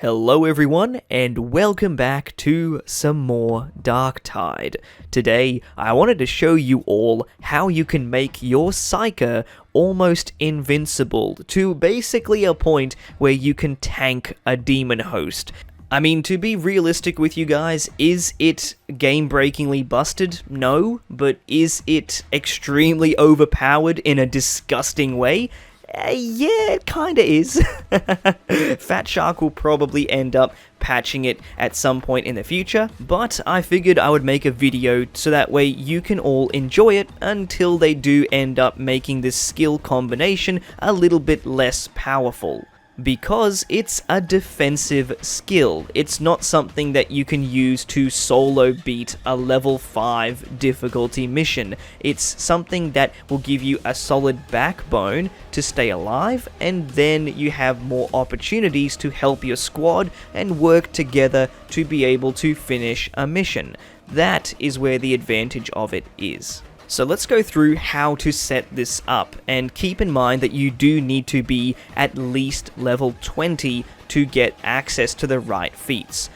Hello everyone, and welcome back to some more Darktide. Today, I wanted to show you all how you can make your Psyker almost invincible, to basically a point where you can tank a demon host. I mean, to be realistic with you guys, is it game-breakingly busted? No, but is it extremely overpowered in a disgusting way? Yeah, it kinda is. Fat Shark will probably end up patching it at some point in the future, but I figured I would make a video so that way you can all enjoy it until they do end up making this skill combination a little bit less powerful. Because it's a defensive skill. It's not something that you can use to solo beat a level 5 difficulty mission. It's something that will give you a solid backbone to stay alive, and then you have more opportunities to help your squad and work together to be able to finish a mission. That is where the advantage of it is. So let's go through how to set this up, and keep in mind that you do need to be at least level 20 to get access to the right feats.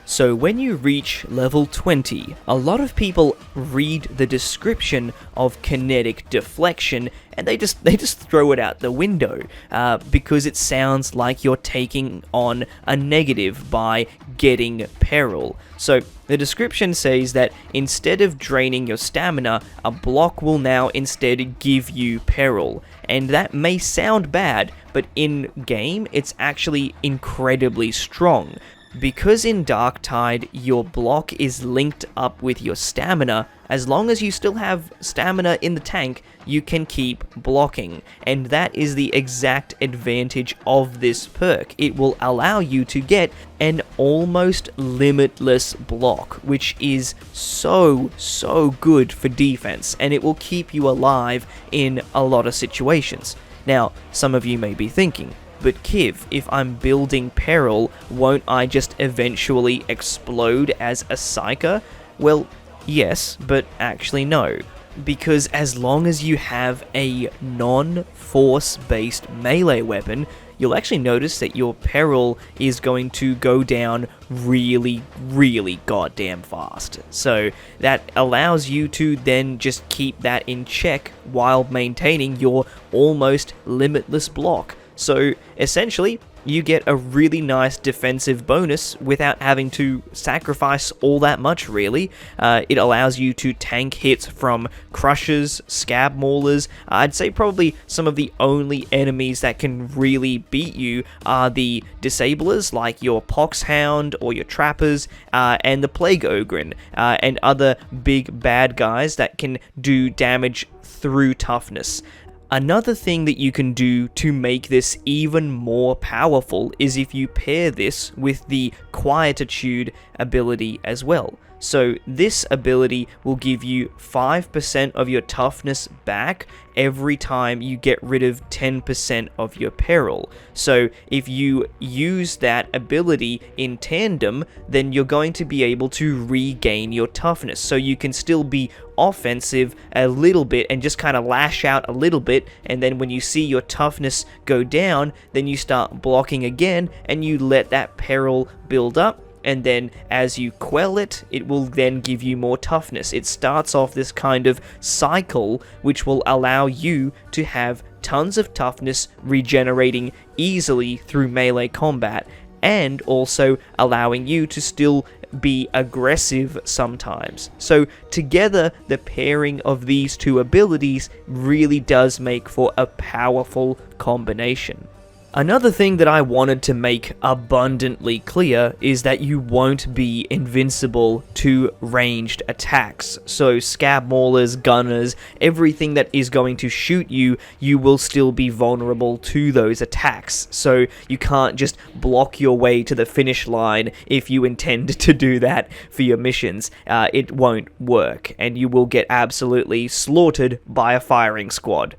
So when you reach level 20, a lot of people read the description of kinetic deflection and they just throw it out the window because it sounds like you're taking on a negative by getting peril. So the description says that instead of draining your stamina, a block will now instead give you peril. And that may sound bad, but in game it's actually incredibly strong. Because in Darktide, your block is linked up with your stamina, as long as you still have stamina in the tank, you can keep blocking. And that is the exact advantage of this perk. It will allow you to get an almost limitless block, which is so good for defense, and it will keep you alive in a lot of situations. Now, some of you may be thinking, but Kiv, if I'm building peril, won't I just eventually explode as a Psyker? Well, yes, but actually no. Because as long as you have a non-force based melee weapon, you'll actually notice that your peril is going to go down really goddamn fast. So that allows you to then just keep that in check while maintaining your almost limitless block. So essentially, you get a really nice defensive bonus without having to sacrifice all that much, really. It allows you to tank hits from Crushers, Scab Maulers. I'd say probably some of the only enemies that can really beat you are the Disablers, like your Poxhound or your Trappers, and the Plague Ogryn, and other big bad guys that can do damage through toughness. Another thing that you can do to make this even more powerful is if you pair this with the Quietude ability as well. So this ability will give you 5% of your toughness back every time you get rid of 10% of your peril. So if you use that ability in tandem, then you're going to be able to regain your toughness. So you can still be offensive a little bit and just kind of lash out a little bit, and then when you see your toughness go down, then you start blocking again and you let that peril build up. And then as you quell it, it will then give you more toughness. It starts off this kind of cycle which will allow you to have tons of toughness regenerating easily through melee combat, and also allowing you to still be aggressive sometimes. So together, the pairing of these two abilities really does make for a powerful combination. Another thing that I wanted to make abundantly clear is that you won't be invincible to ranged attacks. So Scab Maulers, Gunners, everything that is going to shoot you, you will still be vulnerable to those attacks. So you can't just block your way to the finish line if you intend to do that for your missions. It won't work, and you will get absolutely slaughtered by a firing squad.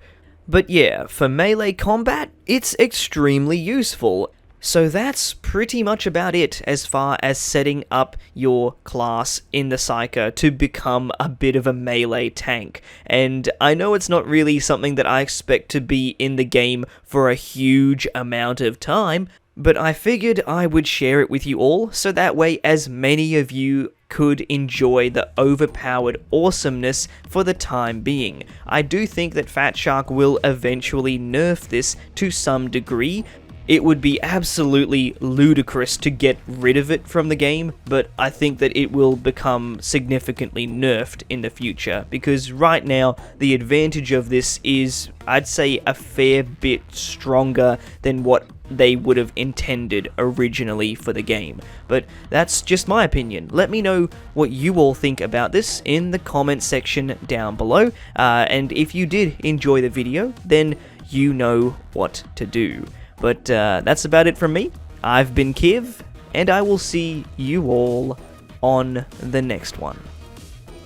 But yeah, for melee combat, it's extremely useful. So that's pretty much about it as far as setting up your class in the Psyker to become a bit of a melee tank. And I know it's not really something that I expect to be in the game for a huge amount of time, but I figured I would share it with you all, so that way as many of you could enjoy the overpowered awesomeness for the time being. I do think that Fat Shark will eventually nerf this to some degree. It would be absolutely ludicrous to get rid of it from the game, but I think that it will become significantly nerfed in the future, because right now the advantage of this is, I'd say, a fair bit stronger than what they would have intended originally for the game. But that's just my opinion. Let me know what you all think about this in the comment section down below, and if you did enjoy the video, then you know what to do. But that's about it from me. I've been Kiv, and I will see you all on the next one.